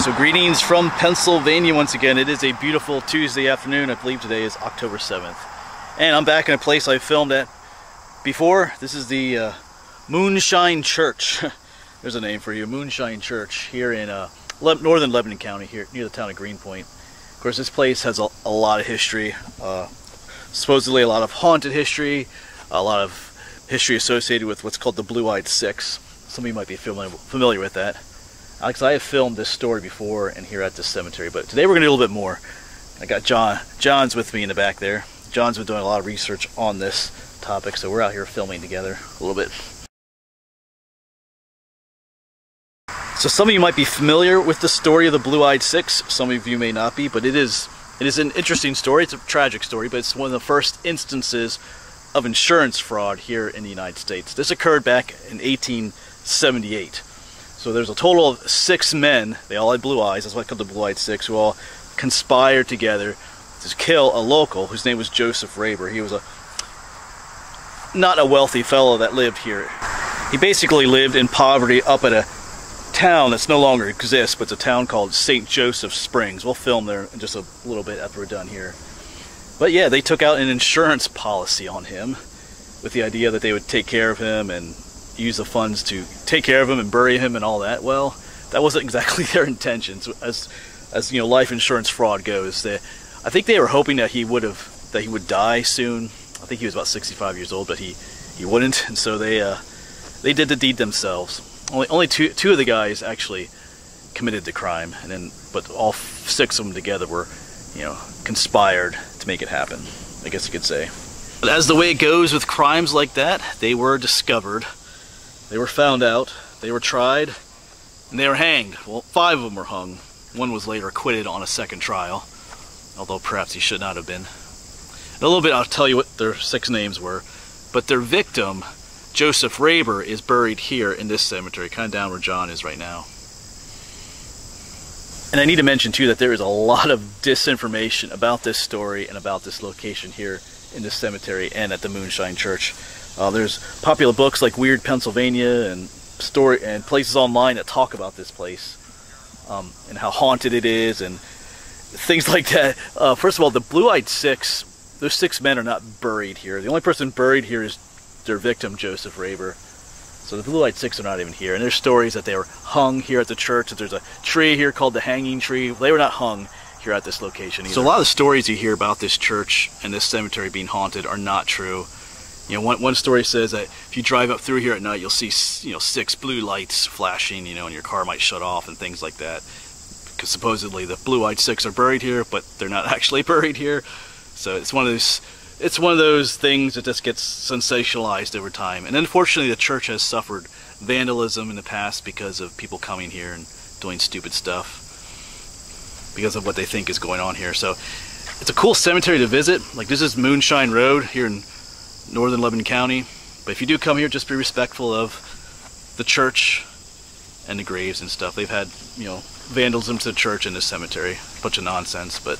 So greetings from Pennsylvania once again. It is a beautiful Tuesday afternoon. I believe today is October 7th. And I'm back in a place I filmed at before. This is the Moonshine Church. There's a name for you, Moonshine Church, here in northern Lebanon County, here near the town of Greenpoint. Of course, this place has a lot of history. Supposedly a lot of haunted history, a lot of history associated with what's called the Blue-Eyed Six. Some of you might be familiar with that. Alex, I have filmed this story before and here at this cemetery, but today we're going to do a little bit more. I got John's with me in the back there. John's been doing a lot of research on this topic, so we're out here filming together a little bit. So some of you might be familiar with the story of the Blue-Eyed Six. Some of you may not be, but it is an interesting story. It's a tragic story, but it's one of the first instances of insurance fraud here in the United States. This occurred back in 1878. So there's a total of 6 men. They all had blue eyes. That's why it's called the Blue-Eyed Six, who all conspired together to kill a local whose name was Joseph Raber. He was not a wealthy fellow that lived here. He basically lived in poverty up at a town that's no longer exists, but it's a town called St. Joseph Springs. We'll film there in just a little bit after we're done here. But yeah, they took out an insurance policy on him with the idea that they would take care of him and use the funds to take care of him and bury him and all that. Well, that wasn't exactly their intentions. As you know, life insurance fraud goes. I think they were hoping that he would die soon. I think he was about 65 years old, but he wouldn't, and so they did the deed themselves. Only two of the guys actually committed the crime, but all 6 of them together were, conspired to make it happen, I guess you could say. But as the way it goes with crimes like that, they were discovered. They were found out, they were tried, and they were hanged. Well, 5 of them were hung. One was later acquitted on a second trial, although perhaps he should not have been. In a little bit I'll tell you what their 6 names were, but their victim, Joseph Raber, is buried here in this cemetery, kind of down where John is right now. And I need to mention too that there is a lot of disinformation about this story and about this location here in this cemetery and at the Moonshine Church. There's popular books like Weird Pennsylvania and places online that talk about this place and how haunted it is and things like that. First of all, the Blue-Eyed Six, those 6 men are not buried here. The only person buried here is their victim, Joseph Raber. So the Blue-Eyed Six are not even here. And there's stories that they were hung here at the church, that there's a tree here called the Hanging Tree. They were not hung here at this location either. So a lot of the stories you hear about this church and this cemetery being haunted are not true. One story says that if you drive up through here at night, you'll see 6 blue lights flashing, and your car might shut off and things like that. Because supposedly the Blue-Eyed Six are buried here, but they're not actually buried here. So it's one of those things that just gets sensationalized over time. And unfortunately, the church has suffered vandalism in the past because of people coming here and doing stupid stuff because of what they think is going on here. So it's a cool cemetery to visit. Like, this is Moonshine Road here in northern Lebanon County. But if you do come here, just be respectful of the church and the graves and stuff. They've had, vandalism to the church and the cemetery. A bunch of nonsense. But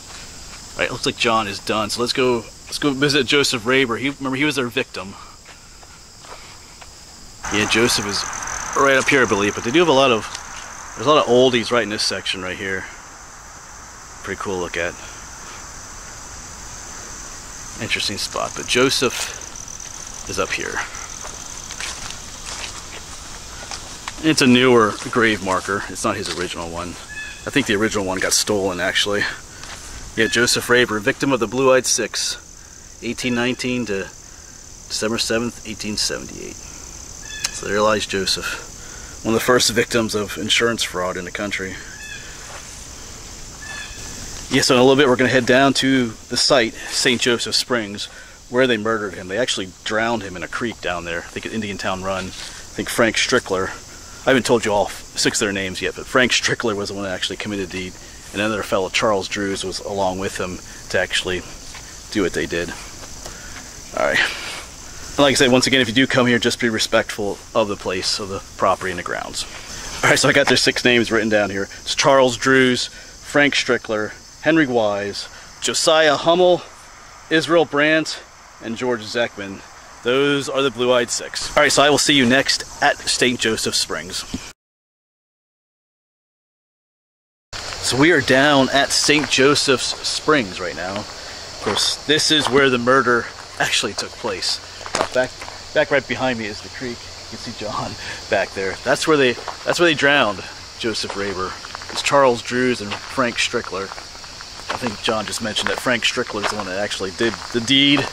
all right, it looks like John is done. So let's go visit Joseph Raber. Remember, he was their victim. Yeah, Joseph is right up here, I believe. But they do have there's a lot of oldies right in this section right here. Pretty cool to look at. Interesting spot. But Joseph is up here. It's a newer grave marker. It's not his original one. I think the original one got stolen, actually. Yeah, Joseph Raber, victim of the Blue-Eyed Six, 1819 to December 7th, 1878. So there lies Joseph, one of the first victims of insurance fraud in the country. Yeah, so in a little bit we're going to head down to the site, St. Joseph Springs, where they murdered him. They actually drowned him in a creek down there, I think at Indian Town Run. I think Frank Strickler, I haven't told you all 6 of their names yet, but Frank Strickler was the one that actually committed the deed. And another fellow, Charles Drews, was along with them to actually do what they did. Alright. And like I said, once again, if you do come here, just be respectful of the place, of the property and the grounds. Alright, so I got their 6 names written down here. It's Charles Drews, Frank Strickler, Henry Wise, Josiah Hummel, Israel Brandt, and George Deckman. Those are the Blue-Eyed Six. Alright, so I will see you next at St. Joseph Springs. So we are down at St. Joseph's Springs right now. Of course, this is where the murder actually took place. Back right behind me is the creek. You can see John back there. That's where they drowned Joseph Raber. It's Charles Drews and Frank Strickler. I think John just mentioned that Frank Strickler is the one that actually did the deed.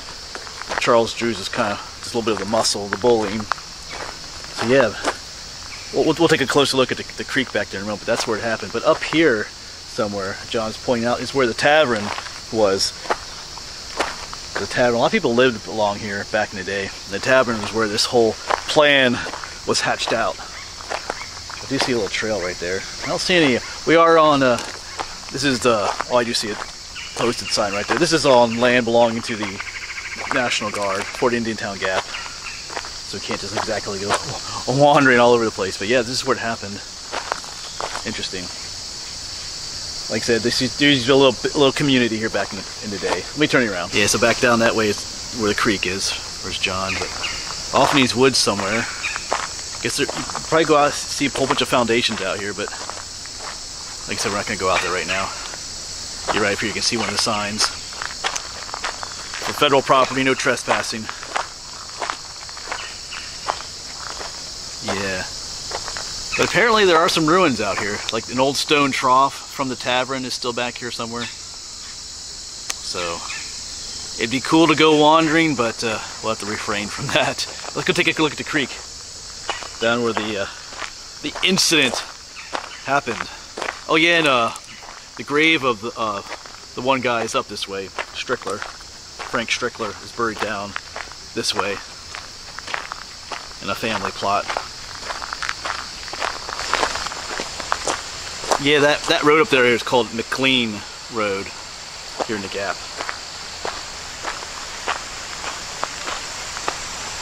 Charles Drews is kind of just a little bit of the muscle, the bullying. So yeah, we'll take a closer look at the creek back there in a moment, but that's where it happened. But up here somewhere, John's pointing out, is where the tavern was. The tavern, a lot of people lived along here back in the day. The tavern was where this whole plan was hatched out. I do see a little trail right there. I don't see any. We are on, this is the, oh, I do see a posted sign right there. This is on land belonging to the National Guard, Fort Indiantown Gap. So we can't just exactly go wandering all over the place. But yeah, this is where it happened. Interesting. Like I said, there's a little community here back in the day. Let me turn you around. Yeah, so back down that way is where the creek is. Where's John? But off in these woods somewhere. Guess you probably go out and see a whole bunch of foundations out here, but like I said, we're not going to go out there right now. You're right up here, you can see one of the signs. For federal property, no trespassing. Yeah. But apparently there are some ruins out here, like an old stone trough from the tavern is still back here somewhere. So it'd be cool to go wandering, but we'll have to refrain from that. Let's go take a look at the creek, down where the incident happened. Oh yeah, and the grave of the one guy is up this way. Strickler, Frank Strickler, is buried down this way in a family plot. Yeah, that road up there is called McLean Road here in the Gap.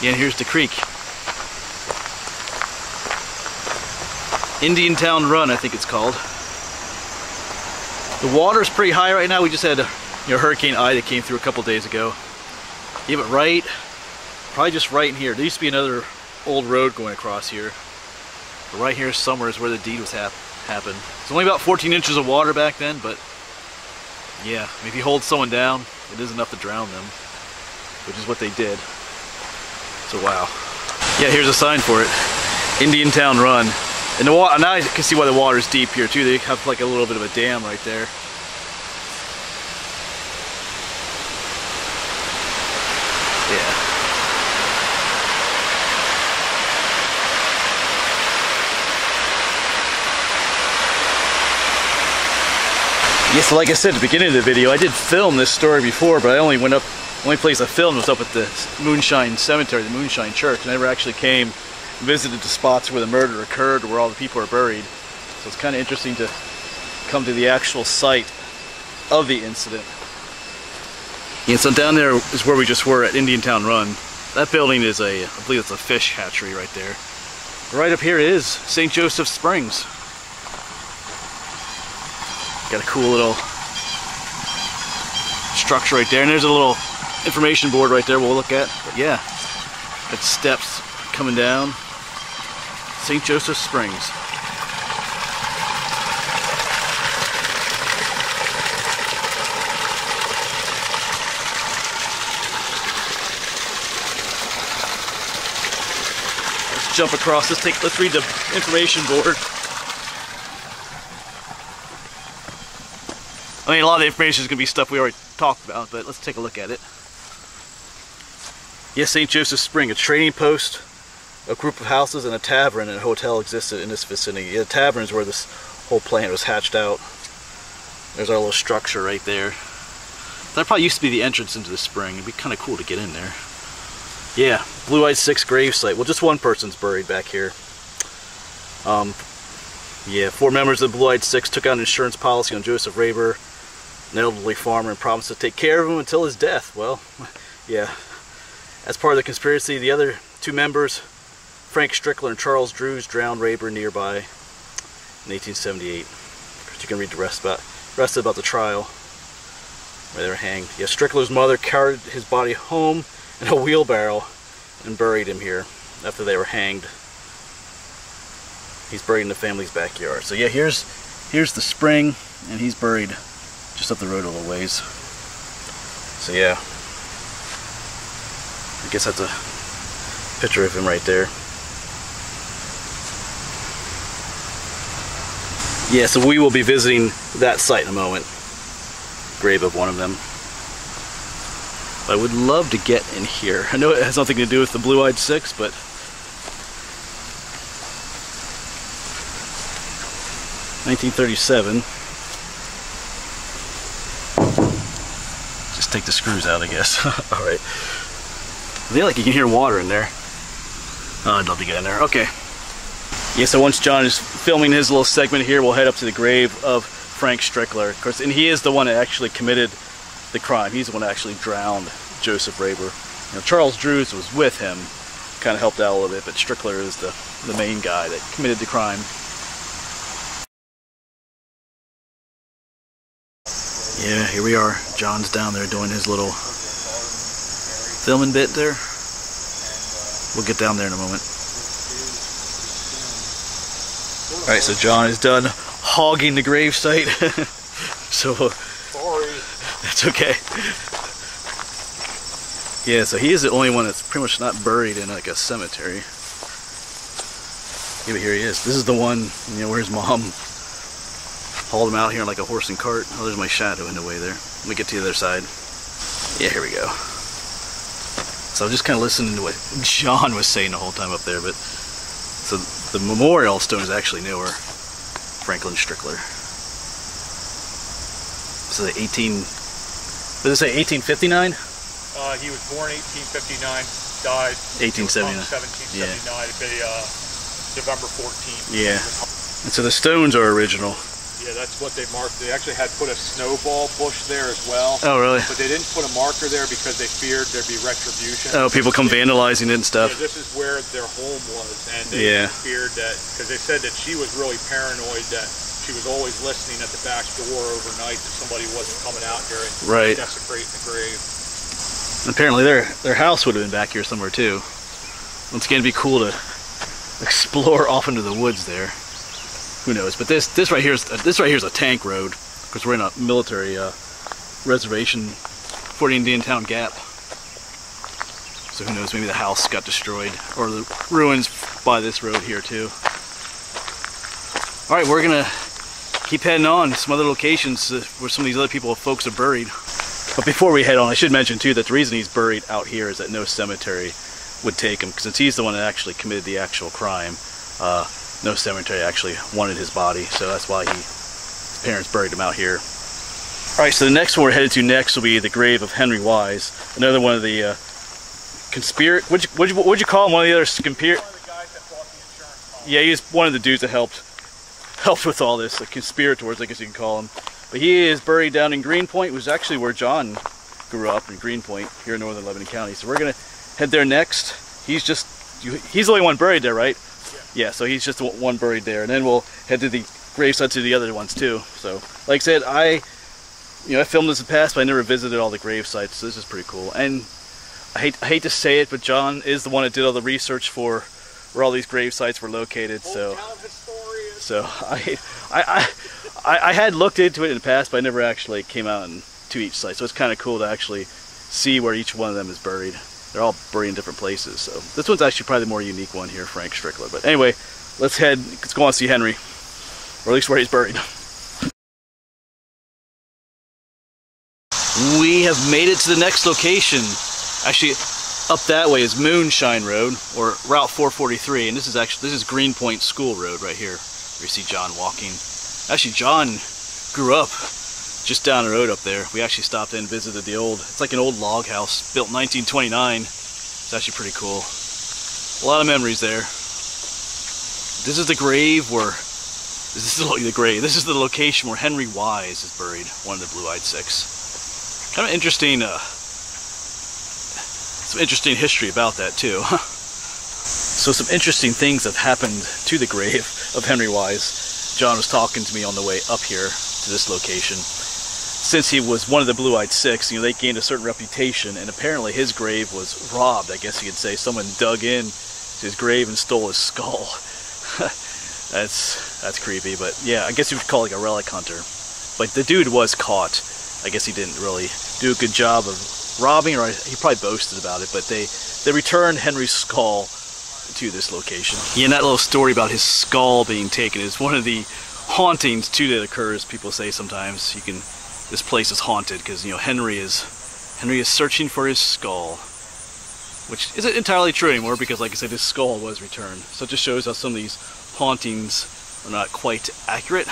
Yeah, and here's the creek. Indiantown Run, I think it's called. The water's pretty high right now. We just had Hurricane Ida came through a couple days ago. Yeah, but probably just right in here. There used to be another old road going across here. But right here somewhere is where the deed was happened. It's only about 14 inches of water back then, but yeah, if you hold someone down, it is enough to drown them, which is what they did. So wow. Yeah, here's a sign for it. Indiantown Run. And the water, now I can see why the water's deep here too. They have like a little bit of a dam right there. Yeah. Yeah, so like I said at the beginning of the video, I did film this story before, but I only went up, the only place I filmed was up at the Moonshine Cemetery, the Moonshine Church. I never actually came and visited the spots where the murder occurred, where all the people are buried. So it's kind of interesting to come to the actual site of the incident. Yeah, so down there is where we just were at Indiantown Run. That building is I believe it's a fish hatchery right there. Right up here is St. Joseph's Springs. Got a cool little structure right there, and there's a little information board right there we'll look at. But yeah, got steps coming down. St. Joseph's Springs. Let's jump across. Let's read the information board. I mean, a lot of the information is going to be stuff we already talked about, but let's take a look at it. Yes, St. Joseph's Spring, a trading post, a group of houses, and a tavern and a hotel existed in this vicinity. Yeah, the tavern is where this whole plant was hatched out. There's our little structure right there. That probably used to be the entrance into the spring. It'd be kind of cool to get in there. Yeah, Blue-Eyed Six gravesite. Well, just one person's buried back here. Yeah, 4 members of the Blue-Eyed Six took out an insurance policy on Joseph Raber, an elderly farmer, and promised to take care of him until his death. Well, yeah. As part of the conspiracy, the other 2 members, Frank Strickler and Charles Drews, drowned Raber nearby in 1878. You can read the rest about the trial where they were hanged. Yeah, Strickler's mother carried his body home in a wheelbarrow and buried him here after they were hanged. He's buried in the family's backyard. So yeah, here's the spring. And he's buried just up the road a little ways. So yeah, I guess that's a picture of him right there. Yeah, so we will be visiting that site in a moment. Grave of one of them. I would love to get in here. I know it has nothing to do with the Blue-Eyed Six, but $1937. Just take the screws out, I guess. All right. I feel like you can hear water in there. Oh, I'd love to get in there. Okay. Yeah, so once John is filming his little segment here, we'll head up to the grave of Frank Strickler. Of course, and he is the one that actually committed the crime. He's the one that actually drowned Joseph Raber. You know, Charles Drews was with him, kind of helped out a little bit, but Strickler is the main guy that committed the crime. Yeah, here we are. John's down there doing his little filming bit there. We'll get down there in a moment. Alright, so John is done hogging the gravesite. So, sorry. That's okay. Yeah, so he is the only one that's pretty much not buried in like a cemetery. Yeah, but here he is. This is the one, you know, where his mom hauled him out here like a horse and cart. Oh, there's my shadow in the way there. Let me get to the other side. Yeah, here we go. So I'm just kind of listening to what John was saying the whole time up there, but so the memorial stone is actually newer. Franklin Strickler. So the 18, what did it say, 1859? He was born 1859, died 1879. 1779, Yeah. November 14th. Yeah. And so the stones are original. Yeah, that's what they marked. They actually had put a snowball bush there as well. Oh, really? But they didn't put a marker there because they feared there'd be retribution. Oh, people come vandalizing it and stuff. Yeah, this is where their home was, and they feared that, because they said that she was really paranoid, that she was always listening at the back door overnight that somebody wasn't coming out here and desecrating the grave. Apparently their house would have been back here somewhere too. Once again, it'd be cool to explore off into the woods there. Who knows? But this right here is a tank road because we're in a military reservation for the Indian Town Gap. So who knows? Maybe the house got destroyed or the ruins by this road here too. All right, we're gonna keep heading on to some other locations where some of these other folks are buried. But before we head on, I should mention too that the reason he's buried out here is that no cemetery would take him, because since he's the one that actually committed the actual crime, no cemetery actually wanted his body, so that's why his parents buried him out here. Alright, so the next one we're headed to next will be the grave of Henry Wise, another one of the what'd you call him? One of the other conspiracy? One of the guys that bought the insurance policy. Yeah, he's one of the dudes that helped with all this, the conspirators, I guess you can call him. But he is buried down in Greenpoint, which is actually where John grew up, in Greenpoint, here in northern Lebanon County. So we're gonna head there next. He's the only one buried there, right? Yeah, so he's just the one buried there. And then we'll head to the gravesite to the other ones too. So, like I said, I filmed this in the past, but I never visited all the grave sites, so this is pretty cool. And I hate to say it, but John is the one that did all the research for where all these grave sites were located. So I had looked into it in the past, but I never actually came out to each site. So it's kind of cool to actually see where each one of them is buried. They're all buried in different places. So this one's actually probably the more unique one here, Frank Strickler. But anyway, let's go on and see Henry, or at least where he's buried. We have made it to the next location. Actually, up that way is Moonshine Road, or Route 443, and this is Greenpoint School Road right here. You see John walking. Actually, John grew up just down the road up there. We actually stopped in and visited it's like an old log house built in 1929. It's actually pretty cool. A lot of memories there. This is the grave this is the location where Henry Wise is buried, one of the Blue-Eyed Six. Kind of interesting, some interesting history about that too. So some interesting things have happened to the grave of Henry Wise. John was talking to me on the way up here to this location. Since he was one of the Blue-Eyed Six, they gained a certain reputation, and apparently his grave was robbed, I guess you could say. Someone dug in to his grave and stole his skull. That's creepy, but yeah, I guess you would call it like a relic hunter. But the dude was caught. I guess he didn't really do a good job of robbing, or he probably boasted about it, but they returned Henry's skull to this location. Yeah, and that little story about his skull being taken is one of the hauntings too that occurs. People say sometimes this place is haunted because, you know, Henry is searching for his skull, which isn't entirely true anymore because, like I said, his skull was returned. So it just shows how some of these hauntings are not quite accurate.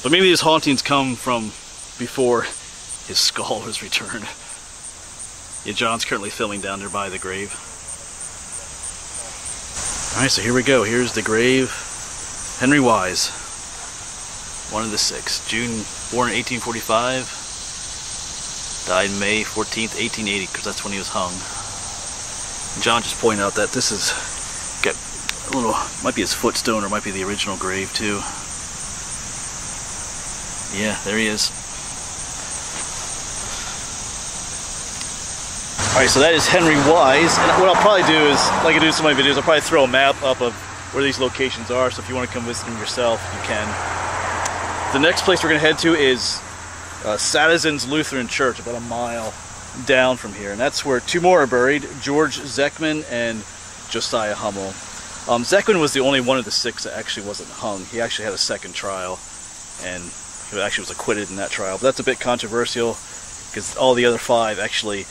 But maybe these hauntings come from before his skull was returned. Yeah, John's currently filming down there by the grave. Alright, so here we go. Here's the grave. Henry Wise, one of the six. Born in 1845, died May 14th, 1880, because that's when he was hung. John just pointed out that this is got a little, might be his footstone or might be the original grave too. Yeah, there he is. Alright, so that is Henry Wise, and what I'll probably do is, like I do in some of my videos, I'll probably throw a map up of where these locations are, so if you want to come visit them yourself, you can. The next place we're going to head to is Sadison's Lutheran Church, about a mile down from here, and that's where two more are buried, George Deckman and Josiah Hummel. Deckman was the only one of the six that actually wasn't hung. He actually had a second trial, and he actually was acquitted in that trial, but that's a bit controversial, because all the other five actually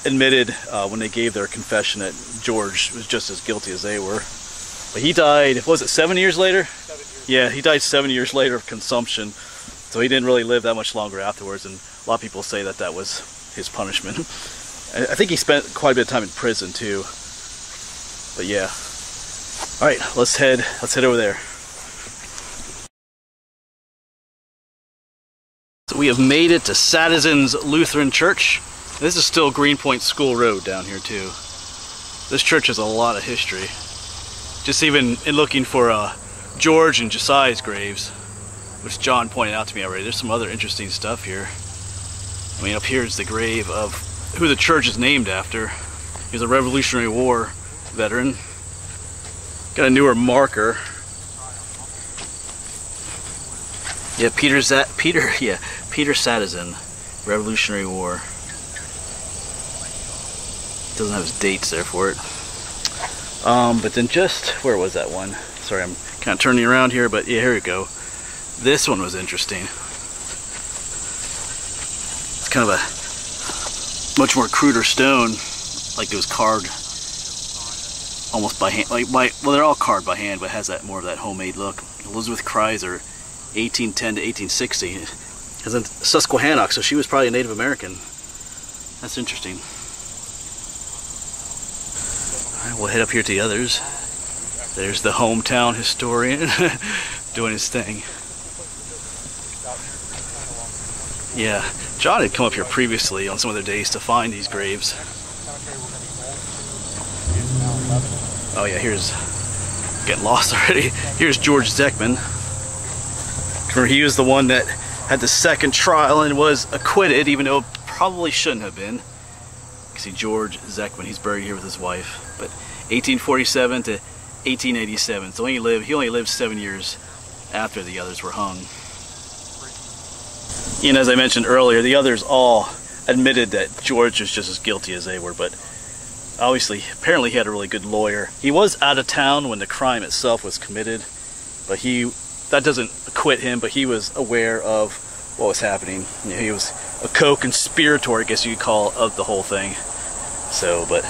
admitted when they gave their confession that George was just as guilty as they were. But he died, was it 7 years later? 7 years. Yeah, he died 7 years later of consumption. So he didn't really live that much longer afterwards, and a lot of people say that that was his punishment. I think he spent quite a bit of time in prison too. But yeah. Alright, let's head over there. So we have made it to Sadison's Lutheran Church. This is still Greenpoint School Road down here too. This church has a lot of history. Just even in looking for George and Josiah's graves, which John pointed out to me already, there's some other interesting stuff here. I mean, up here is the grave of who the church is named after. He was a Revolutionary War veteran. Got a newer marker. Yeah, Peter Sadison, Revolutionary War. Doesn't have his dates there for it. But then just, where was that one? Sorry, I'm kind of turning around here, but yeah, here we go. This one was interesting. It's kind of a much more cruder stone, like it was carved almost by hand. Well, they're all carved by hand, but it has that more of that homemade look. Elizabeth Kreiser, 1810 to 1860. As in Susquehannock, so she was probably a Native American. That's interesting. Alright, we'll head up here to the others. There's the hometown historian doing his thing. Yeah, John had come up here previously on some other days to find these graves. Oh yeah, here's, getting lost already. Here's George Deckman. Remember, he was the one that had the second trial and was acquitted, even though it probably shouldn't have been. You see George Deckman, he's buried here with his wife. But 1847 to 1887, so he only lived 7 years after the others were hung. And as I mentioned earlier, the others all admitted that George was just as guilty as they were, but obviously, apparently he had a really good lawyer. He was out of town when the crime itself was committed, but that doesn't acquit him, but he was aware of what was happening. You know, he was a co-conspirator, I guess you could call, of the whole thing. So, but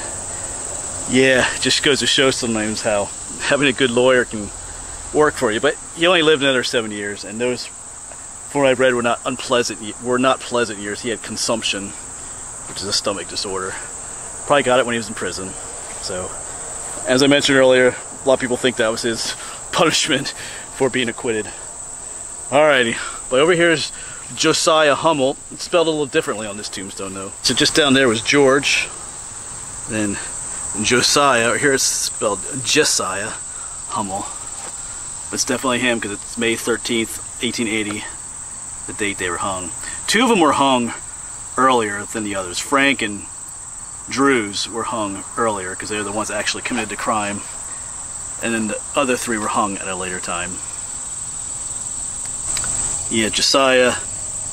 yeah, it just goes to show sometimes how having a good lawyer can work for you. But he only lived another 7 years, and those, from what I've read, were not pleasant years. He had consumption, which is a stomach disorder. Probably got it when he was in prison. So, as I mentioned earlier, a lot of people think that was his punishment for being acquitted. Alrighty, but over here is Josiah Hummel. It's spelled a little differently on this tombstone though. So just down there was George, then Josiah. Here it's spelled Josiah Hummel. But it's definitely him because it's May 13th, 1880, the date they were hung. Two of them were hung earlier than the others. Frank and Drews were hung earlier because they're the ones that actually committed the crime, and then the other three were hung at a later time. Yeah, Josiah,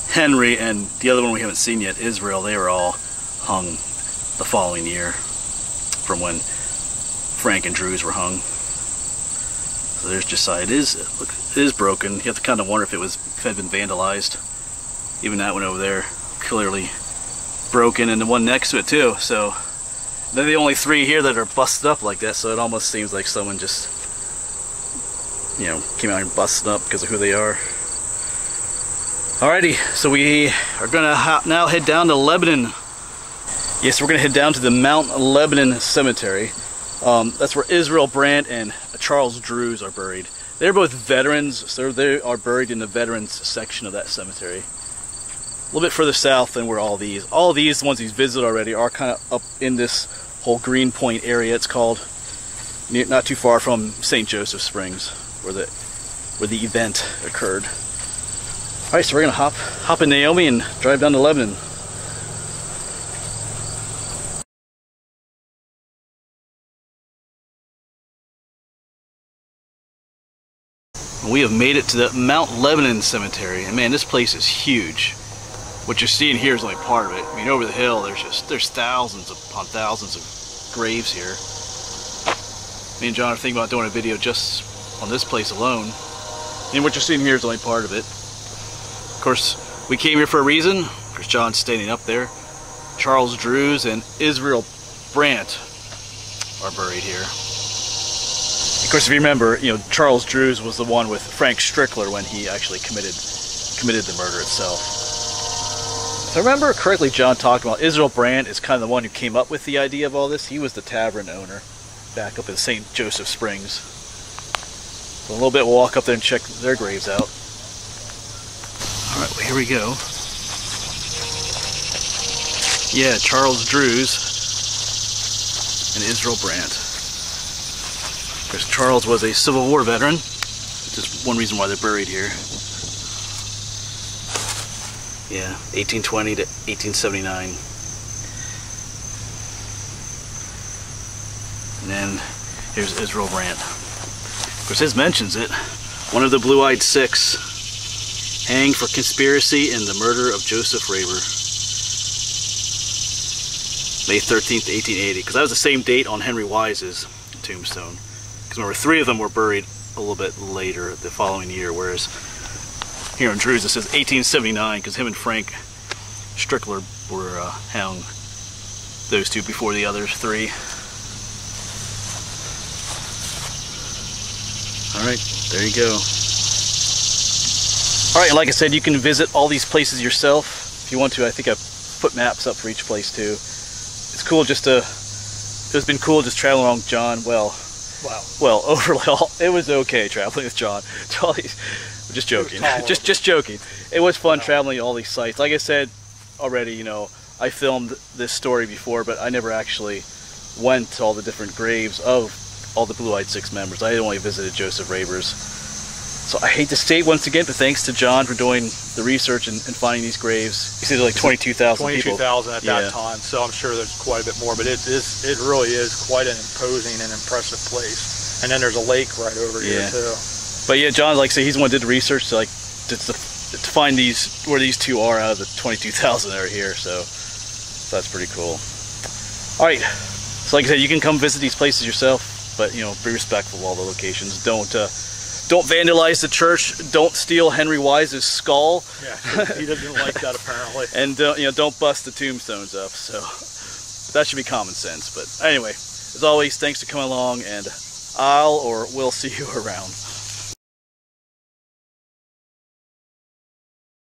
Henry, and the other one we haven't seen yet, Israel, they were all hung the following year from when Frank and Drews were hung. So there's Josiah. It is broken. You have to kind of wonder if it had been vandalized. Even that one over there, clearly broken, and the one next to it too. So they're the only three here that are busted up like that, so it almost seems like someone just, you know, came out and busted up because of who they are. Alrighty, so we are gonna now head down to Lebanon. Yes, we're gonna head down to the Mount Lebanon Cemetery. That's where Israel Brandt and Charles Drews are buried. They're both veterans, so they are buried in the veterans section of that cemetery. A little bit further south than where all these, the ones he's visited already, are kind of up in this whole Green Point area, it's called, not too far from St. Joseph Springs, where the event occurred. All right, so we're gonna hop in Naomi and drive down to Lebanon. We have made it to the Mount Lebanon Cemetery, and man, this place is huge. What you're seeing here is only part of it. I mean, over the hill, there's thousands upon thousands of graves here. Me and John are thinking about doing a video just on this place alone. And what you're seeing here is only part of it. Of course, we came here for a reason. There's John standing up there. Charles Drews and Israel Brandt are buried here. Of course, if you remember, you know, Charles Drews was the one with Frank Strickler when he actually committed the murder itself. If I remember correctly, John talked about Israel Brandt is kind of the one who came up with the idea of all this. He was the tavern owner back up in St. Joseph Springs. So in a little bit, we'll walk up there and check their graves out. All right, well, here we go. Yeah, Charles Drews and Israel Brandt. Because Charles was a Civil War veteran, which is one reason why they're buried here. Yeah, 1820 to 1879. And then here's Israel Brandt. Of course, his mentions it. One of the Blue-Eyed Six, hanged for conspiracy in the murder of Joseph Raber. May 13th, 1880. Because that was the same date on Henry Wise's tombstone. Remember, 3 of them were buried a little bit later, the following year, whereas here in Drews it says 1879 because him and Frank Strickler were hung, those 2 before the other 3. Alright, there you go. Alright, like I said, you can visit all these places yourself if you want to. I think I've put maps up for each place too. It's cool just to, it's been cool just traveling along with John. Well, overall, it was okay traveling with John. Just joking. Just joking. It was fun traveling all these sites. Like I said already, you know, I filmed this story before, but I never actually went to all the different graves of all the Blue-Eyed Six members. I only visited Joseph Raber's. So I hate to state once again, but thanks to John for doing the research and finding these graves. He said like 22,000 people. 22,000 at that time, so I'm sure there's quite a bit more, but it really is quite an imposing and impressive place. And then there's a lake right over here too. But yeah, John, like I said, he's the one who did the research to find these, where these 2 are out of the 22,000 that are here, so that's pretty cool. Alright, so like I said, you can come visit these places yourself, but you know, be respectful of all the locations. Don't vandalize the church. Don't steal Henry Wise's skull. Yeah, he doesn't like that apparently. And don't bust the tombstones up. So that should be common sense. But anyway, as always, thanks for coming along, and we'll see you around.